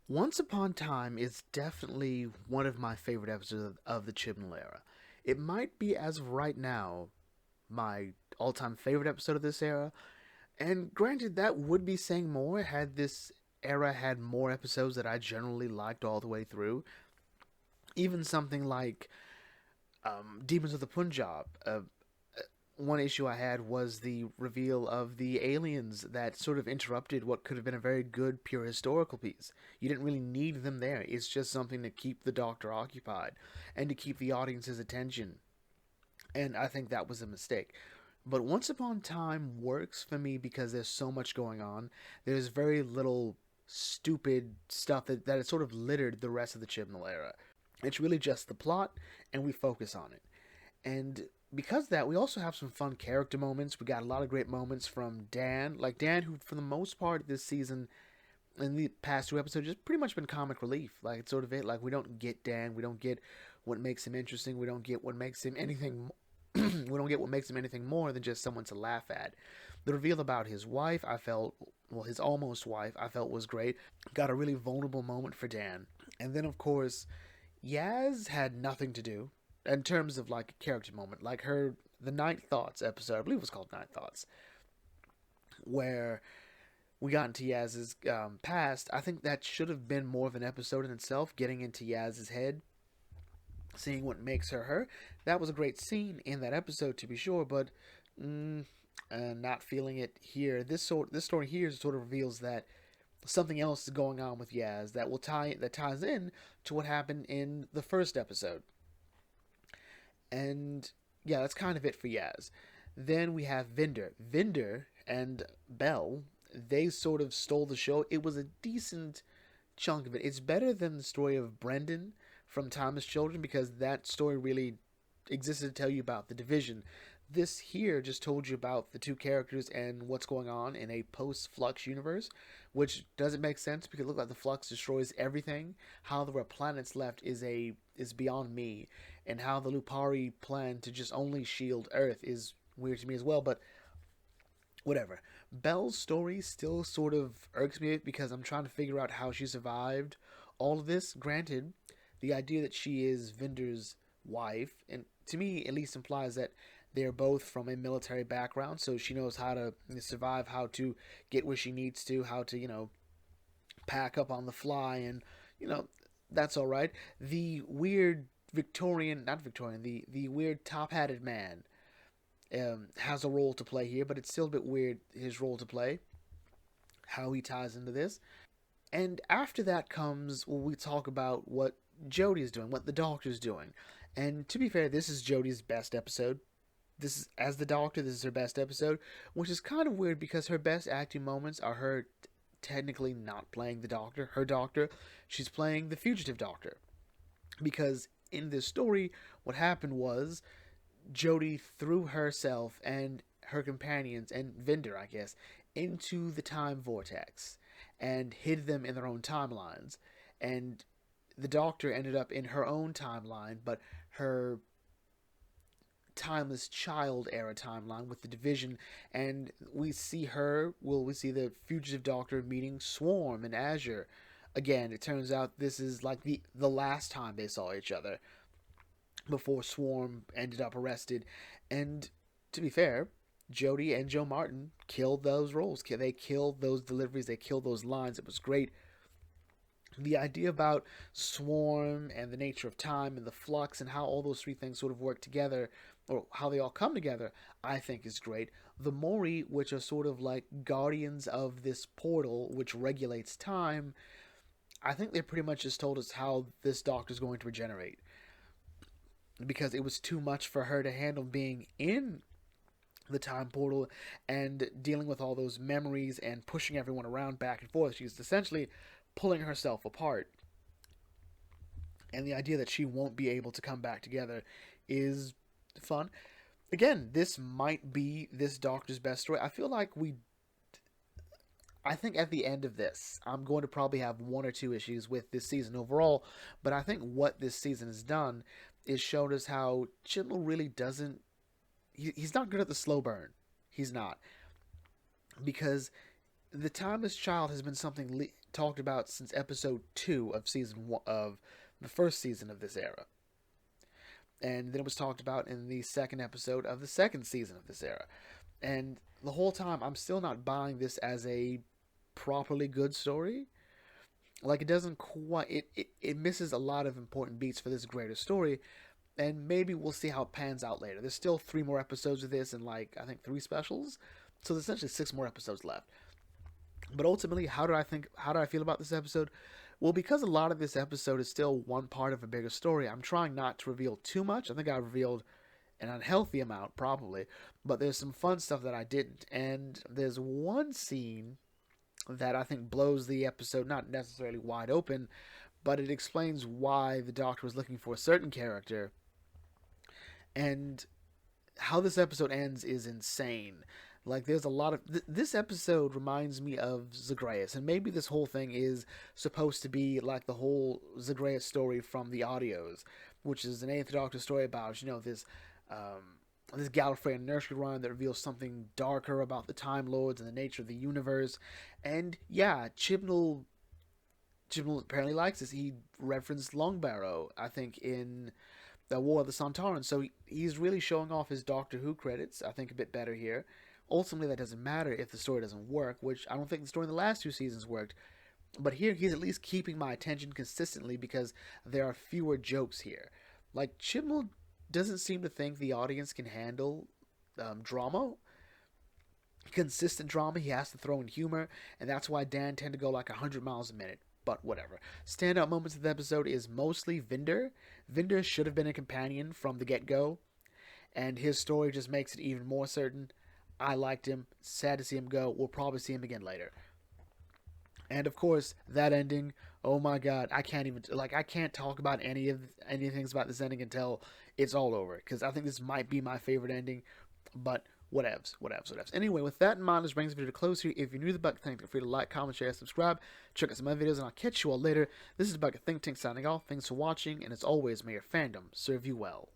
Once Upon Time is definitely one of my favorite episodes of the Chibnall era. It might be, as of right now, my all time favorite episode of this era. And granted, that would be saying more had this era had more episodes that I generally liked all the way through. Even something like Demons of the Punjab. One issue I had was the reveal of the aliens that sort of interrupted what could have been a very good, pure historical piece. You didn't really need them there. It's just something to keep the Doctor occupied and to keep the audience's attention. And I think that was a mistake. But Once Upon a Time works for me because there's so much going on. There's very little stupid stuff that has sort of littered the rest of the Chibnall era. It's really just the plot, and we focus on it. And because of that, we also have some fun character moments. We got a lot of great moments from Dan. Like Dan, who for the most part this season, in the past two episodes, just pretty much been comic relief. Like it's sort of it. Like we don't get Dan. We don't get what makes him interesting. We don't get what makes him anything. We don't get what makes him anything more than just someone to laugh at. The reveal about his wife, I felt, well, his almost wife, I felt was great. Got a really vulnerable moment for Dan. And then, of course, Yaz had nothing to do in terms of like a character moment, like the Night Thoughts episode. I believe it was called Night Thoughts, where we got into Yaz's past. I think that should have been more of an episode in itself, getting into Yaz's head, seeing what makes her her. That was a great scene in that episode, to be sure, but not feeling it here. This story here sort of reveals that something else is going on with Yaz that ties in to what happened in the first episode. And yeah, that's kind of it for Yaz. Then we have Vinder. Vinder and Bell, they sort of stole the show. It was a decent chunk of it. It's better than the story of Brendan from Thomas Children because that story really existed to tell you about the division. This here just told you about the two characters and what's going on in a post-Flux universe, which doesn't make sense because it looks like the Flux destroys everything. How there are planets left is beyond me, and how the Lupari plan to just only shield Earth is weird to me as well. But whatever. Belle's story still sort of irks me because I'm trying to figure out how she survived all of this. Granted, the idea that she is Vinder's wife, and to me at least implies that they're both from a military background, so she knows how to survive, how to get where she needs to, how to, pack up on the fly, and, you know, that's all right. The weird not Victorian, the weird top hatted man has a role to play here, but it's still a bit weird his role to play, how he ties into this. And after that comes, well, we talk about what Jodie's doing, what the Doctor's doing. And to be fair, this is Jodie's best episode. This is as the Doctor. This is her best episode, which is kind of weird because her best acting moments are her technically not playing the Doctor, her Doctor. She's playing the fugitive Doctor because in this story, what happened was Jodie threw herself and her companions and Vinder, I guess, into the time vortex and hid them in their own timelines. And the Doctor ended up in her own timeline, but her timeless child era timeline with the division, and we see we see the fugitive Doctor meeting Swarm and Azure again. It turns out this is like the last time they saw each other before Swarm ended up arrested. And to be fair, Jodie and Joe Martin killed those roles. They killed those deliveries. They killed those lines. It was great. The idea about Swarm and the nature of time and the flux and how all those three things sort of work together, or how they all come together, I think is great. The Mori, which are sort of like guardians of this portal which regulates time, I think they pretty much just told us how this Doctor's going to regenerate. Because it was too much for her to handle being in the time portal and dealing with all those memories and pushing everyone around back and forth. She's essentially pulling herself apart. And the idea that she won't be able to come back together is fun. Again, this might be this Doctor's best story. I think at the end of this, I'm going to probably have one or two issues with this season overall, but I think what this season has done is showed us how Chibnall really doesn't. He's not good at the slow burn. He's not. Because the Timeless Child has been something talked about since episode 2 of season 1 of the first season of this era. And then it was talked about in the second episode of the second season of this era. And the whole time, I'm still not buying this as a properly good story. Like, it doesn't quite, it misses a lot of important beats for this greater story. And maybe we'll see how it pans out later. There's still 3 more episodes of this and, like, I think 3 specials. So there's essentially 6 more episodes left. But ultimately, how do I feel about this episode? Well, because a lot of this episode is still one part of a bigger story, I'm trying not to reveal too much. I think I revealed an unhealthy amount, probably. But there's some fun stuff that I didn't. And there's one scene that I think blows the episode not necessarily wide open, but it explains why the Doctor was looking for a certain character. And how this episode ends is insane. Like, there's a lot of... this episode reminds me of Zagreus, and maybe this whole thing is supposed to be like the whole Zagreus story from the audios, which is an 8th Doctor story about, this Gallifreyan nursery rhyme that reveals something darker about the Time Lords and the nature of the universe. And yeah, Chibnall apparently likes this. He referenced Longbarrow, I think, in the War of the Sontarans. So he's really showing off his Doctor Who credits, I think, a bit better here. Ultimately, that doesn't matter if the story doesn't work, which I don't think the story in the last 2 seasons worked. But here, he's at least keeping my attention consistently because there are fewer jokes here. Like, Chibnall doesn't seem to think the audience can handle drama. Consistent drama, he has to throw in humor, and that's why Dan tend to go like 100 miles a minute. But whatever. Standout moments of the episode is mostly Vinder. Vinder should have been a companion from the get-go, and his story just makes it even more certain. I liked him. Sad to see him go. We'll probably see him again later. And of course, that ending. Oh my God, I can't talk about anything about this ending until it's all over, because I think this might be my favorite ending. But whatevs. Anyway, with that in mind, this brings the video to close here. If you're new to the Bucket Think, feel free to like, comment, share, subscribe. Check out some other videos, and I'll catch you all later. This is Bucket Think signing off. Thanks for watching, and as always, may your fandom serve you well.